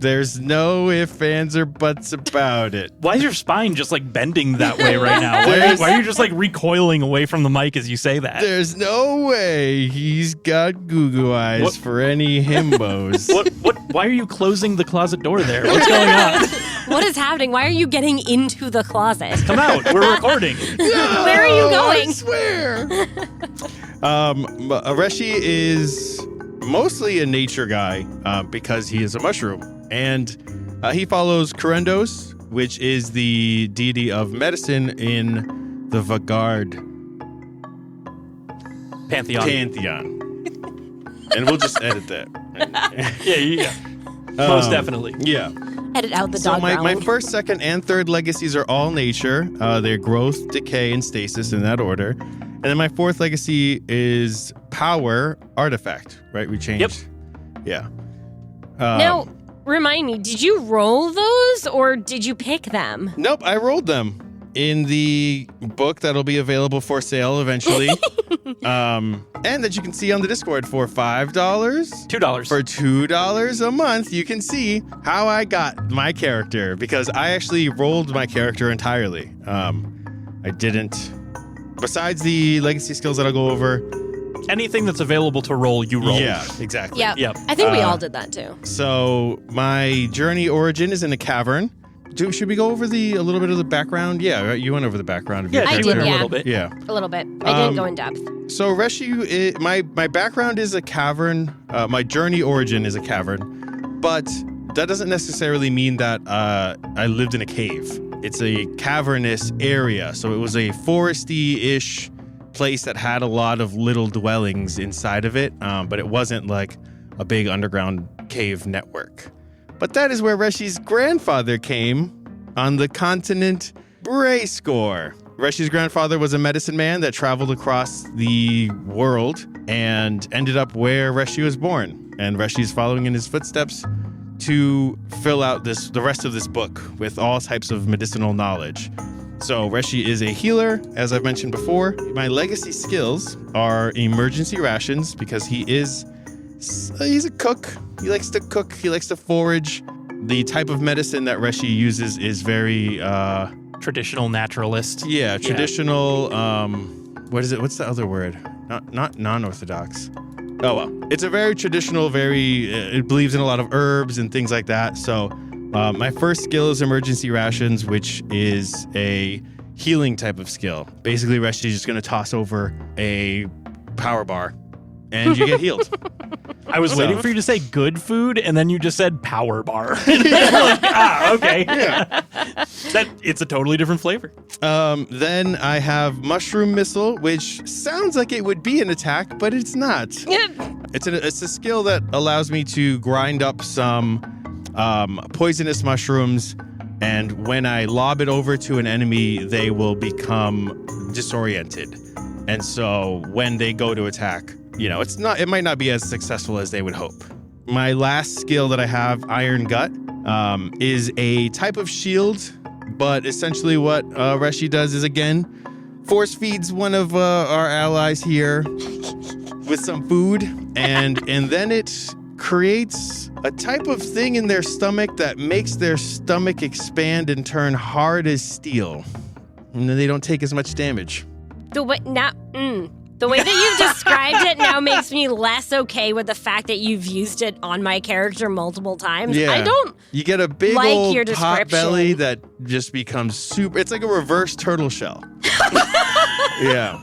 There's no ifs, ands, or buts about it. Why is your spine just like bending that way right now? Why are you just like recoiling away from the mic as you say that? There's no way he's got goo eyes for any himbos. Why are you closing the closet door there? What's going on? What is happening? Why are you getting into the closet? Come out. We're recording. Where are you going? I swear. Aresi is mostly a nature guy because he is a mushroom. And he follows Kurendos, which is the deity of medicine in the Vagard Pantheon. And we'll just edit that. Yeah. Most definitely. Yeah. Edit out the So dog my growling. first, second, and third legacies are all nature. They're growth, decay, and stasis in that order. And then my fourth legacy is power, artifact. Right? We changed. Yep. Yeah. Now, remind me, did you roll those or did you pick them? Nope, I rolled them in the book that'll be available for sale eventually. And that you can see on the Discord for $5. $2. For $2 a month, you can see how I got my character because I actually rolled my character entirely. I didn't. Besides the legacy skills that I'll go over. Anything that's available to roll, you roll. Yeah, exactly. Yeah. Yep. I think we all did that too. So my journey origin is in a cavern. Should we go over a little bit of the background? Yeah, you went over the background of your Yeah, I she character. did, went a yeah. little bit. Yeah. A little bit. I didn't go in depth. So Reshi, my background is a cavern. My journey origin is a cavern, but that doesn't necessarily mean that I lived in a cave. It's a cavernous area, so it was a foresty-ish place that had a lot of little dwellings inside of it, but it wasn't like a big underground cave network. But that is where Reshi's grandfather came on the continent Brayscore. Reshi's grandfather was a medicine man that traveled across the world and ended up where Reshi was born. And Reshi's following in his footsteps to fill out the rest of this book with all types of medicinal knowledge. So Reshi is a healer, as I've mentioned before. My legacy skills are emergency rations because he's a cook. He likes to cook. He likes to forage. The type of medicine that Reshi uses is very Traditional naturalist. Yeah, traditional. What is it? What's the other word? Not non-orthodox. Oh well, it's a very traditional. It believes in a lot of herbs and things like that. So, my first skill is emergency rations, which is a healing type of skill. Basically, Reshi is just going to toss over a power bar, and you get healed. I was waiting for you to say good food, and then you just said power bar. And I'm like, okay. Yeah. It's a totally different flavor. Then I have mushroom missile, which sounds like it would be an attack, but it's not. It's a skill that allows me to grind up some poisonous mushrooms, and when I lob it over to an enemy, they will become disoriented. And so when they go to attack, it might not be as successful as they would hope. My last skill that I have, Iron Gut, is a type of shield, but essentially what Reshi does is, again, force feeds one of our allies here with some food, and then it creates a type of thing in their stomach that makes their stomach expand and turn hard as steel. And then they don't take as much damage. The way that you've described it now makes me less okay with the fact that you've used it on my character multiple times. Yeah. I don't You get a big like old your pot description. belly that just becomes super. It's like a reverse turtle shell. Yeah.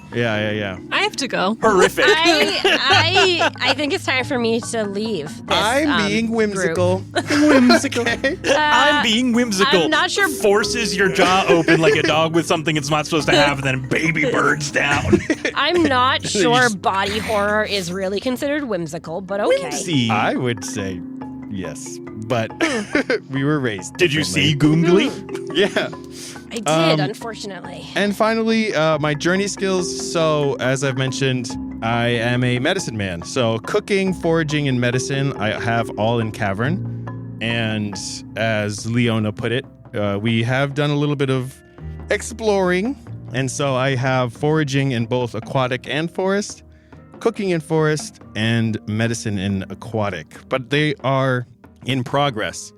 I have to go. Horrific. I think it's time for me to leave this, I'm being whimsical. Whimsical. Okay. I'm being whimsical. I'm not sure- Forces your jaw open like a dog with something it's not supposed to have, and then baby birds down. I'm not sure body horror is really considered whimsical, but okay. Whimsy. I would say yes, but we were raised. Did you see differently. Goongly? Yeah. I did, unfortunately. And finally, my journey skills. So, as I've mentioned, I am a medicine man. So, cooking, foraging, and medicine, I have all in Cavern. And as Leona put it, we have done a little bit of exploring. And so I have foraging in both aquatic and forest, cooking in forest, and medicine in aquatic. But they are in progress.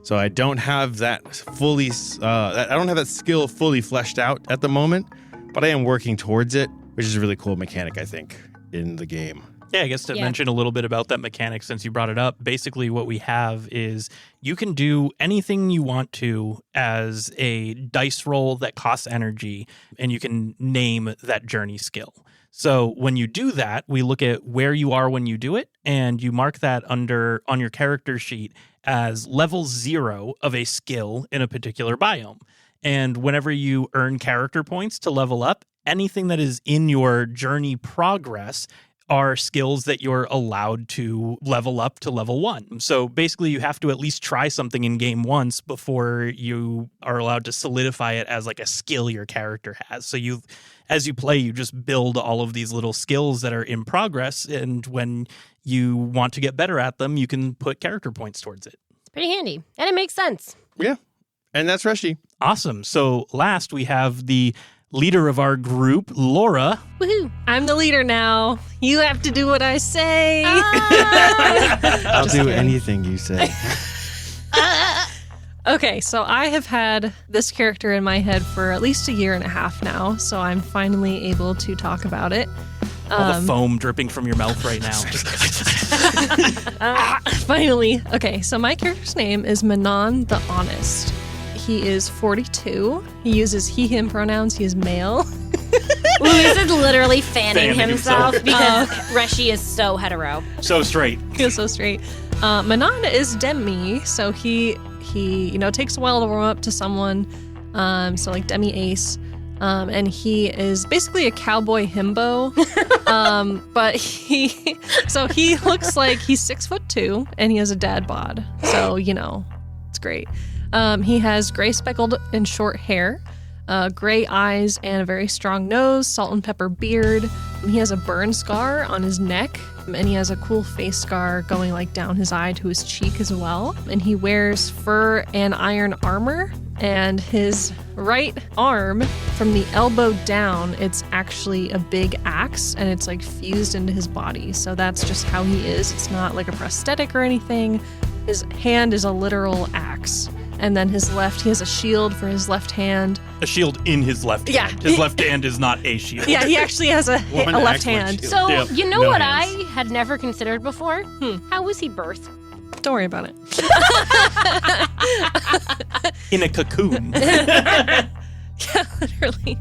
So I don't have that I don't have that skill fully fleshed out at the moment, but I am working towards it, which is a really cool mechanic, I think, in the game. Yeah, I guess to mention a little bit about that mechanic since you brought it up, basically what we have is you can do anything you want to as a dice roll that costs energy, and you can name that journey skill. So when you do that, we look at where you are when you do it, and you mark that on your character sheet as level 0 of a skill in a particular biome. And whenever you earn character points to level up, anything that is in your journey progress are skills that you're allowed to level up to level 1. So basically you have to at least try something in game once before you are allowed to solidify it as like a skill your character has. So as you play, you just build all of these little skills that are in progress, and when you want to get better at them, you can put character points towards it. It's pretty handy, and it makes sense. Yeah, and that's Reshi. Awesome. So last we have the leader of our group, Laura. Woohoo! I'm the leader now. You have to do what I say. I'll do anything you say. Okay, so I have had this character in my head for at least a year and a half now, so I'm finally able to talk about it. All the foam dripping from your mouth right now. Finally. Okay, so my character's name is Manan the Honest. He is 42. He uses he, him pronouns. He is male. Luis is literally fanning himself himself. because Reshi is so hetero. So straight. He is so straight. Manan is demi, so he takes a while to warm up to someone. So like demi ace. And he is basically a cowboy himbo. But he looks like he's 6'2" and he has a dad bod. So, it's great. He has gray speckled and short hair, gray eyes and a very strong nose, salt and pepper beard. He has a burn scar on his neck, and he has a cool face scar going like down his eye to his cheek as well. And he wears fur and iron armor, and his right arm from the elbow down, it's actually a big axe, and it's like fused into his body. So that's just how he is. It's not like a prosthetic or anything. His hand is a literal axe. And then he has a shield for his left hand. A shield in his left hand. His left hand is not a shield. Yeah, he actually has a left hand. So, Yep. you know No what hands. I had never considered before? How was he birthed? Don't worry about it. In a cocoon. Yeah, literally.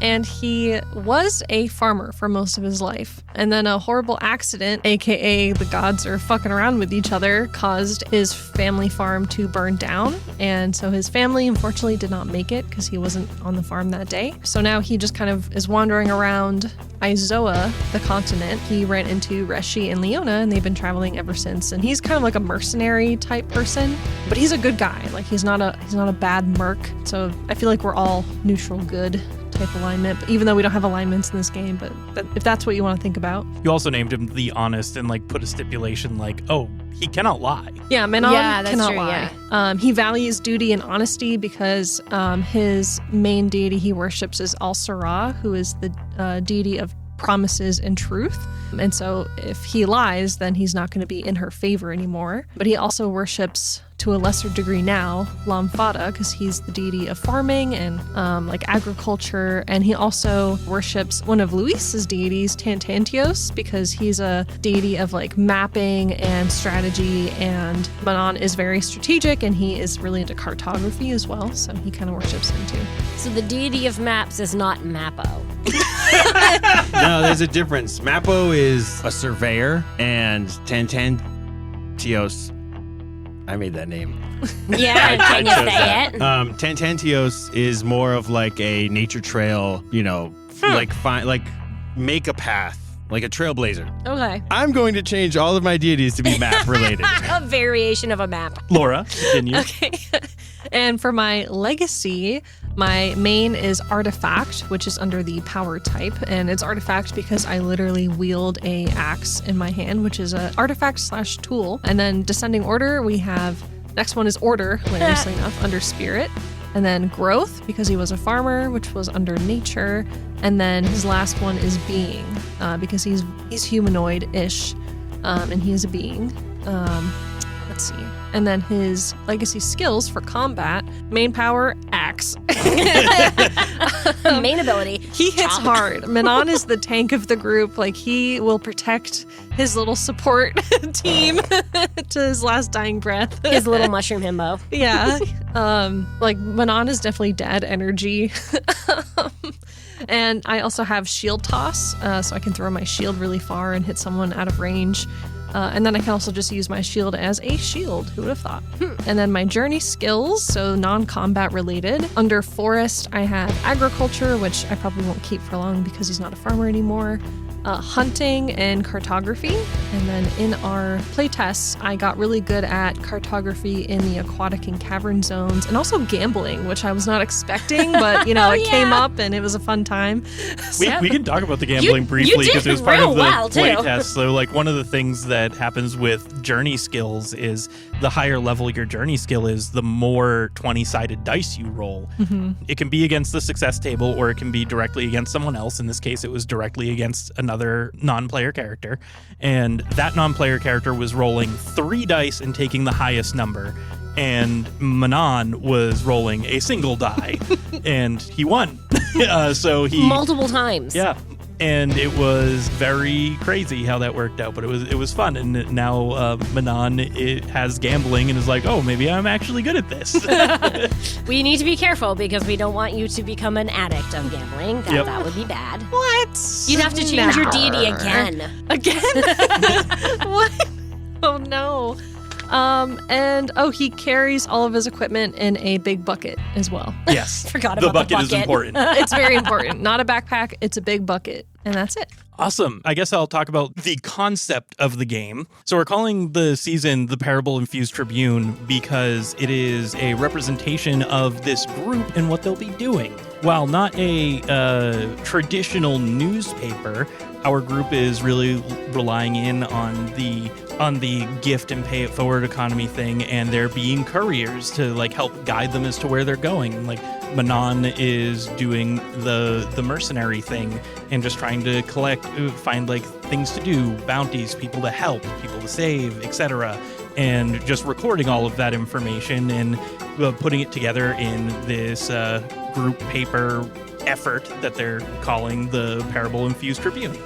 And he was a farmer for most of his life. And then a horrible accident, aka the gods are fucking around with each other, caused his family farm to burn down. And so his family unfortunately did not make it because he wasn't on the farm that day. So now he just kind of is wandering around Izoa, the continent. He ran into Reshi and Leona, and they've been traveling ever since. And he's kind of like a mercenary type person, but he's a good guy. Like he's not a bad merc. So I feel like we're all neutral good type alignment, even though we don't have alignments in this game, but if that's what you want to think about. You also named him the Honest and like put a stipulation like, oh, he cannot lie. Yeah, Manan that's cannot true, lie. He values duty and honesty because his main deity he worships is Al-Sara, who is the deity of promises and truth. And so if he lies, then he's not going to be in her favor anymore. But he also worships, to a lesser degree now, Lamfada, because he's the deity of farming and like agriculture. And he also worships one of Luis's deities, Tantantios, because he's a deity of like mapping and strategy. And Manan is very strategic, and he is really into cartography as well. So he kind of worships him too. So the deity of maps is not Mappo. No, there's a difference. Mappo is a surveyor, and Tantantios, I made that name. Yeah, can you chose say that. it? Tantantios is more of like a nature trail, like make a path, like a trailblazer. Okay. I'm going to change all of my deities to be map related. A variation of a map. Laura, continue. Okay. And for my legacy, my main is Artifact, which is under the power type. And it's Artifact because I literally wield a axe in my hand, which is an artifact/tool. And then descending order, we have, next one is Order, hilariously enough, under Spirit. And then Growth, because he was a farmer, which was under Nature. And then his last one is Being, because he's humanoid-ish, and he is a being. Let's see. And then his legacy skills for combat, main power, axe. Main ability. He hits chop. hard. Manan is the tank of the group. Like, he will protect his little support team to his last dying breath. His little mushroom himbo. Yeah. Like, Manan is definitely dad energy. And I also have shield toss, so I can throw my shield really far and hit someone out of range. And then I can also just use my shield as a shield. Who would have thought? And then my journey skills, so non-combat related. Under forest, I have agriculture, which I probably won't keep for long because he's not a farmer anymore. Hunting and cartography. And then in our playtests, I got really good at cartography in the aquatic and cavern zones, and also gambling, which I was not expecting, but it came up and it was a fun time. We can talk about the gambling You briefly because it was part real of the well, too. playtest. So, like, one of the things that happens with journey skills is the higher level your journey skill is, the more 20-sided dice you roll. Mm-hmm. It can be against the success table, or it can be directly against someone else. In this case, it was directly against another non-player character. And that non-player character was rolling 3 dice and taking the highest number. And Manan was rolling a single die, and he won. So he Multiple times. Yeah. And it was very crazy how that worked out, but it was fun. And now Manan has gambling and is like, oh, maybe I'm actually good at this. We need to be careful because we don't want you to become an addict of gambling. That would be bad. What? You'd have to change your deity again. Again? What? Oh, no. And he carries all of his equipment in a big bucket as well. Yes. Forgot the about bucket is important. It's very important. Not a backpack, it's a big bucket. And that's it. Awesome. I guess I'll talk about the concept of the game. So we're calling the season the Parable Infused Tribune because it is a representation of this group and what they'll be doing. While not a traditional newspaper, our group is really relying in on the gift and pay it forward economy thing, and they're being couriers to like help guide them as to where they're going. Like Manan is doing the mercenary thing and just trying to find like things to do, bounties, people to help, people to save, etc. And just recording all of that information and putting it together in this group paper effort that they're calling the Parable Infused Tribune.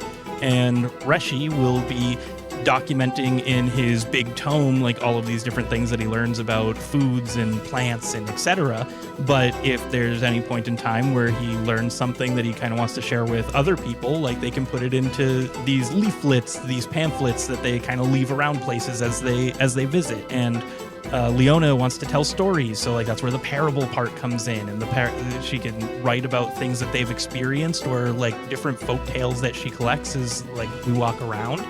And Reshi will be documenting in his big tome like all of these different things that he learns about foods and plants and etc. But if there's any point in time where he learns something that he kind of wants to share with other people, like they can put it into these leaflets, these pamphlets that they kind of leave around places as they visit. And Leona wants to tell stories, so like that's where the parable part comes in, and she can write about things that they've experienced or like different folk tales that she collects as like we walk around.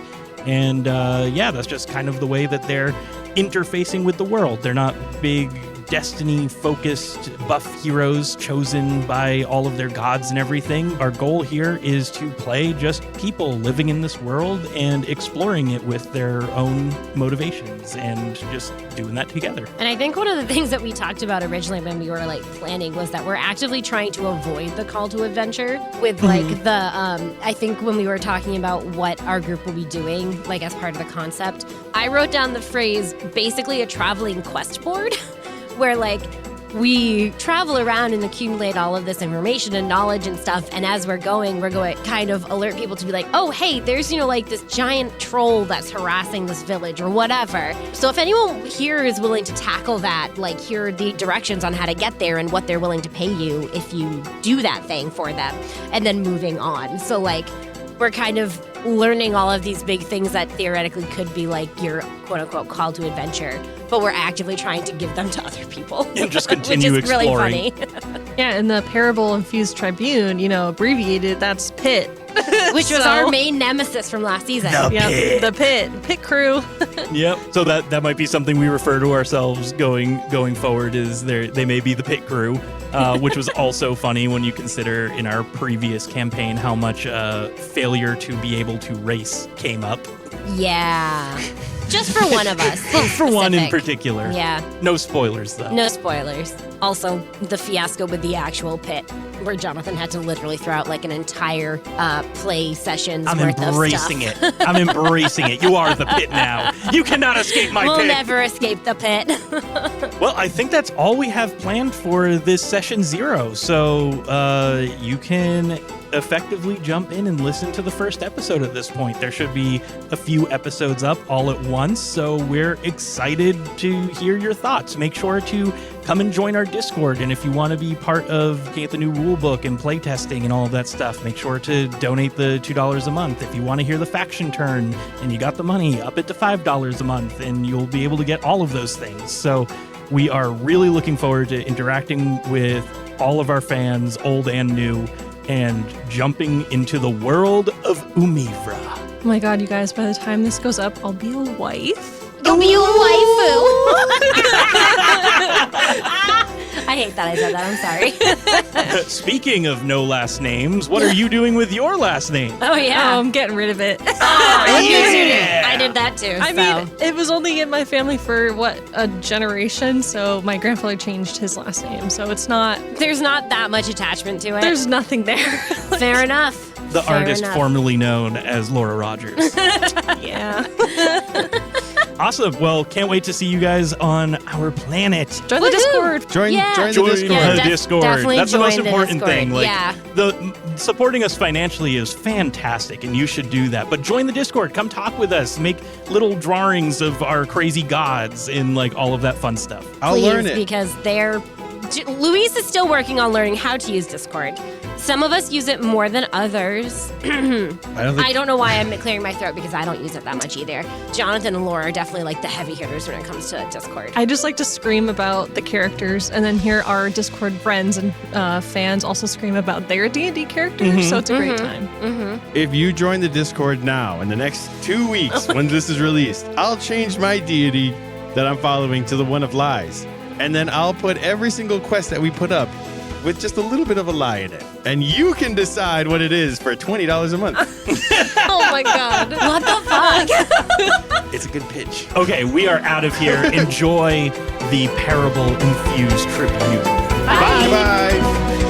And that's just kind of the way that they're interfacing with the world. They're not big destiny-focused buff heroes chosen by all of their gods and everything. Our goal here is to play just people living in this world and exploring it with their own motivations and just doing that together. And I think one of the things that we talked about originally when we were like planning was that we're actively trying to avoid the call to adventure with like I think when we were talking about what our group will be doing like as part of the concept, I wrote down the phrase basically a traveling quest board where like we travel around and accumulate all of this information and knowledge and stuff, and as we're going to kind of alert people to be like, oh hey, there's like this giant troll that's harassing this village or whatever. So if anyone here is willing to tackle that, like here are the directions on how to get there and what they're willing to pay you if you do that thing for them, and then moving on. So like we're kind of learning all of these big things that theoretically could be like your quote-unquote call to adventure, but we're actively trying to give them to other people. And just continue which is exploring. really funny. Yeah, and the Parable Infused Tribune, abbreviated, that's PIT. Which was our main nemesis from last season. The Pit crew. Yep. So that might be something we refer to ourselves going forward, is they may be the pit crew, which was also funny when you consider in our previous campaign how much failure to be able to race came up. Yeah. Just for one of us. For one in specific. particular. Yeah. No spoilers, though. No spoilers. Also, the fiasco with the actual pit, where Jonathan had to literally throw out like an entire play session's I'm worth embracing of stuff. it. I'm embracing it. You are the pit now. You cannot escape my We'll pit. never escape the pit. Well, I think that's all we have planned for this session 0. So you can effectively jump in and listen to the first episode at this point. There should be a few episodes up all at once, so we're excited to hear your thoughts. Make sure to come and join our Discord, and if you want to be part of get the new rule book and playtesting and all of that stuff, make sure to donate the $2 a month. If you want to hear the faction turn and you got the money, up it to $5 a month, and you'll be able to get all of those things. So we are really looking forward to interacting with all of our fans, old and new, and jumping into the world of Umivra. Oh my god, you guys, by the time this goes up, I'll be a wife. You'll be a waifu. I hate that I said that. I'm sorry. Speaking of no last names, what are you doing with your last name? Oh, yeah. I'm getting rid of it. Yeah. I did that too. I mean, it was only in my family for, a generation, so my grandfather changed his last name, so it's not, there's not that much attachment to it. there's nothing there. Fair enough. The Fair artist enough. formerly known as Laura Rogers. Yeah. Awesome. Well, can't wait to see you guys on our planet. Join the Woohoo! Discord. Join Yeah. the Join Discord. the Yeah, Discord. definitely That's the most join the important Discord. thing. Like, Yeah. the supporting us financially is fantastic, and you should do that. But join the Discord. Come talk with us. Make little drawings of our crazy gods and like all of that fun stuff. I'll Please, learn it. because Luis is still working on learning how to use Discord. Some of us use it more than others. I don't know why I'm clearing my throat, because I don't use it that much either. Jonathan and Laura are definitely like the heavy hitters when it comes to Discord. I just like to scream about the characters, and then hear our Discord friends and fans also scream about their D&D characters, so it's a great time. If you join the Discord now, in the next 2 weeks, when this is released, I'll change my deity that I'm following to the one of lies. And then I'll put every single quest that we put up with just a little bit of a lie in it. And you can decide what it is for $20 a month. Oh my god. What the fuck? It's a good pitch. Okay, we are out of here. Enjoy the Parable Infused Tribune. Bye-bye.